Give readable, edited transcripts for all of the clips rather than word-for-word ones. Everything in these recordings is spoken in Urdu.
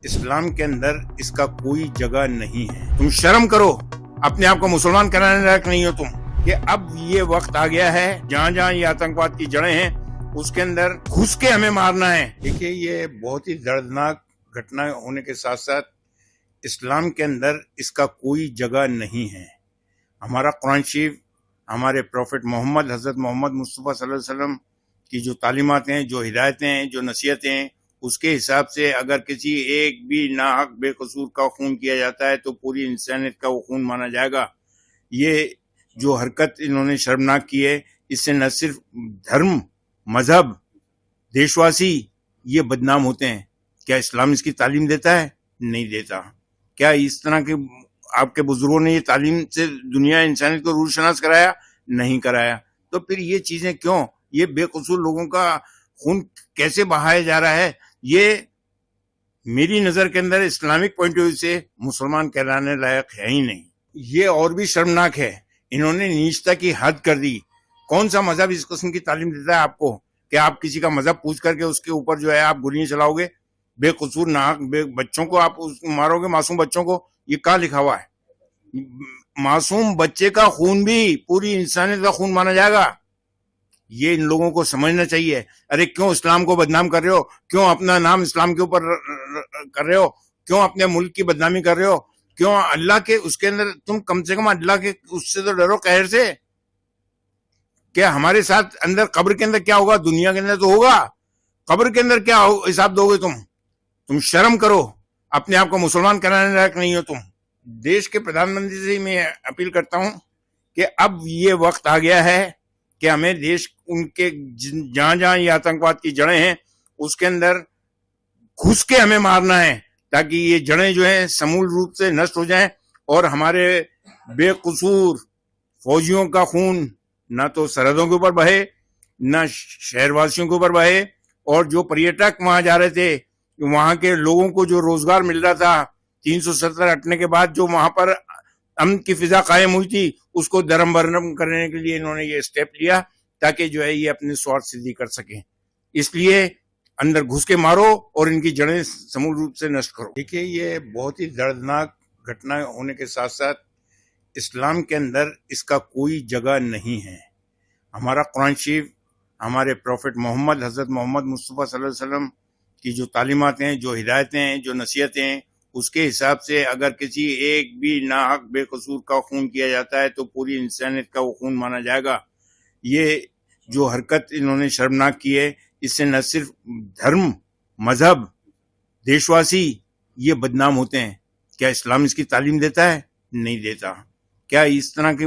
اسلام کے اندر اس کا کوئی جگہ نہیں ہے۔ تم شرم کرو، اپنے آپ کو مسلمان کرانے لائق نہیں ہو تم، کہ اب یہ وقت آ گیا ہے جہاں جہاں یہ آتنکواد کی جڑیں ہیں اس کے اندر گھس کے ہمیں مارنا ہے۔ دیکھیے، یہ بہت ہی دردناک گھٹنا ہونے کے ساتھ ساتھ اسلام کے اندر اس کا کوئی جگہ نہیں ہے۔ ہمارا قرآن شریف، ہمارے پروفٹ محمد، حضرت محمد مصطفیٰ صلی اللہ علیہ وسلم کی جو تعلیمات ہیں، جو ہدایتیں ہیں، جو نصیحتیں ہیں، اس کے حساب سے اگر کسی ایک بھی ناحق بے قصور کا خون کیا جاتا ہے تو پوری انسانیت کا وہ خون مانا جائے گا۔ یہ جو حرکت انہوں نے شرمناک کی ہے، اس سے نہ صرف دھرم، مذہب، دیشواسی یہ بدنام ہوتے ہیں۔ کیا اسلام اس کی تعلیم دیتا ہے؟ نہیں دیتا۔ کیا اس طرح کے آپ کے بزرگوں نے یہ تعلیم سے دنیا انسانیت کو رول شناس کرایا؟ نہیں کرایا۔ تو پھر یہ چیزیں کیوں؟ یہ بے قصور لوگوں کا خون کیسے بہایا جا رہا ہے؟ یہ میری نظر کے اندر اسلامک پوائنٹ آف ویو سے مسلمان کہلانے لائق ہے ہی نہیں۔ یہ اور بھی شرمناک ہے، انہوں نے نیچتا کی حد کر دی۔ کون سا مذہب اس قسم کی تعلیم دیتا ہے آپ کو کہ آپ کسی کا مذہب پوچھ کر کے اس کے اوپر جو ہے آپ گولیاں چلاؤ گے؟ بے قصور ناحق بچوں کو آپ مارو گے، معصوم بچوں کو؟ یہ کہاں لکھا ہوا ہے؟ معصوم بچے کا خون بھی پوری انسانیت کا خون مانا جائے گا۔ یہ ان لوگوں کو سمجھنا چاہیے۔ ارے کیوں اسلام کو بدنام کر رہے ہو؟ کیوں اپنا نام اسلام کے اوپر کر رہے ہو؟ کیوں اپنے ملک کی بدنامی کر رہے ہو؟ کیوں اللہ کے اس کے اندر تم کم سے کم اللہ کے اس سے تو ڈرو، قہر سے۔ کہ ہمارے ساتھ اندر قبر کے اندر کیا ہوگا؟ دنیا کے اندر تو ہوگا، قبر کے اندر کیا حساب دو گے تم شرم کرو، اپنے آپ کو مسلمان کرانے لائق نہیں ہو تم۔ دیش کے پردھان منتری سے میں اپیل کرتا ہوں کہ اب یہ وقت آ گیا ہے کہ ہمیں دیش ان کے جہاں جہاں یہ آتنکواد کی جڑیں ہیں اس کے اندر گھس کے ہمیں مارنا ہے، تاکہ یہ جڑیں جو ہیں سمول روپ سے نشٹ ہو جائیں اور ہمارے بے قصور فوجیوں کا خون نہ تو سرحدوں کے اوپر بہے، نہ شہر واسیوں کے اوپر بہے، اور جو پریٹک وہاں جا رہے تھے، وہاں کے لوگوں کو جو روزگار مل رہا تھا 370 ہٹنے کے بعد، جو وہاں پر امن کی فضا قائم ہوئی تھی، اس کو درم برہم کرنے کے لیے انہوں نے یہ اسٹیپ لیا تاکہ جو ہے یہ اپنے سوارتھ سدھی کر سکیں۔ اس لیے اندر گھس کے مارو اور ان کی جڑیں سمول روپ سے نشٹ کرو۔ دیکھیے، یہ بہت ہی دردناک گھٹنا ہونے کے ساتھ ساتھ اسلام کے اندر اس کا کوئی جگہ نہیں ہے۔ ہمارا قرآن شریف، ہمارے پروفٹ محمد، حضرت محمد مصطفیٰ صلی اللہ علیہ وسلم کی جو تعلیمات ہیں، جو ہدایتیں ہیں، جو نصیحتیں ہیں، اس کے حساب سے اگر کسی ایک بھی ناحق بے قصور کا خون کیا جاتا ہے تو پوری انسانیت کا وہ خون مانا جائے گا۔ یہ جو حرکت انہوں نے شرمناک کی ہے، اس سے نہ صرف دھرم، مذہب، دیشواسی یہ بدنام ہوتے ہیں۔ کیا اسلام اس کی تعلیم دیتا ہے؟ نہیں دیتا۔ کیا اس طرح کے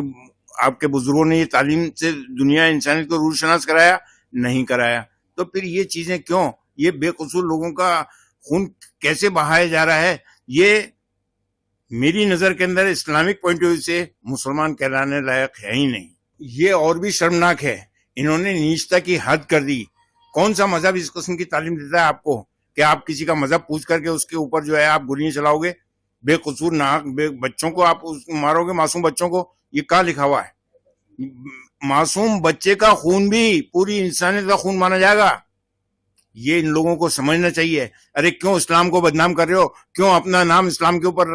آپ کے بزرگوں نے یہ تعلیم سے دنیا انسانیت کو رول شناس کرایا؟ نہیں کرایا۔ تو پھر یہ چیزیں کیوں؟ یہ بے قصور لوگوں کا خون کیسے بہایا جا رہا ہے؟ یہ میری نظر کے اندر اسلامک پوائنٹ آف ویو سے مسلمان کہلانے لائق ہے ہی نہیں۔ یہ اور بھی شرمناک ہے، انہوں نے نیچتا کی حد کر دی۔ کون سا مذہب اس قسم کی تعلیم دیتا ہے آپ کو کہ آپ کسی کا مذہب پوچھ کر کے اس کے اوپر جو ہے آپ گولیاں چلاؤ گے؟ بے قصور ناحق بچوں کو آپ مارو گے، معصوم بچوں کو؟ یہ کہاں لکھا ہوا ہے؟ معصوم بچے کا خون بھی پوری انسانیت کا خون مانا جائے گا۔ یہ ان لوگوں کو سمجھنا چاہیے۔ ارے کیوں اسلام کو بدنام کر رہے ہو؟ کیوں اپنا نام اسلام کے اوپر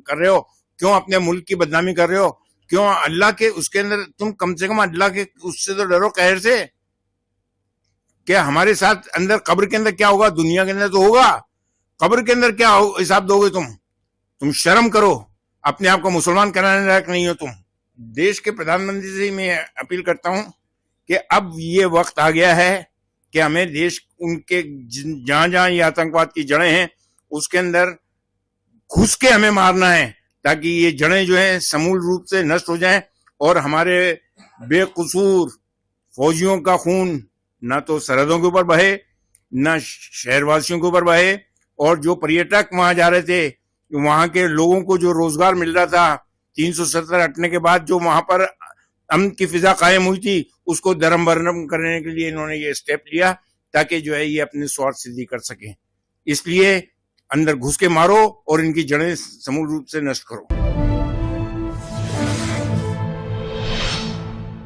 کر رہے ہو؟ کیوں اپنے ملک کی بدنامی کر رہے ہو؟ کیوں اللہ کے اس کے اندر تم کم سے کم اللہ کے اس سے تو ڈرو، قہر سے۔ کہ ہمارے ساتھ اندر قبر کے اندر کیا ہوگا؟ دنیا کے اندر تو ہوگا، قبر کے اندر کیا حساب دو گے تم شرم کرو، اپنے آپ کو مسلمان کرانے لائق نہیں ہو تم۔ دیش کے پردھان منتری سے میں اپیل کرتا ہوں کہ اب یہ وقت آ گیا ہے کہ ہمیں دیش ان کے جہاں جہاں یہ آتنکواد کی جڑیں ہیں اس کے اندر گھس کے ہمیں مارنا ہے، تاکہ یہ جڑیں جو ہیں سمول روپ سے نشٹ ہو جائیں اور ہمارے بے قصور فوجیوں کا خون نہ تو سرحدوں کے اوپر بہے، نہ شہر واسیوں کے اوپر بہے، اور جو پریٹک وہاں جا رہے تھے، وہاں کے لوگوں کو جو روزگار مل رہا تھا 370 ہٹنے کے بعد، جو وہاں پر امن کی فضا قائم ہوئی تھی، اس کو درم برہم کرنے کے لیے انہوں نے یہ اسٹیپ لیا تاکہ جو ہے یہ اپنے سوارتھ سدھی کر سکیں۔ اس لیے اندر گھس کے مارو اور ان کی جڑیں سمول روپ سے نشٹ کرو۔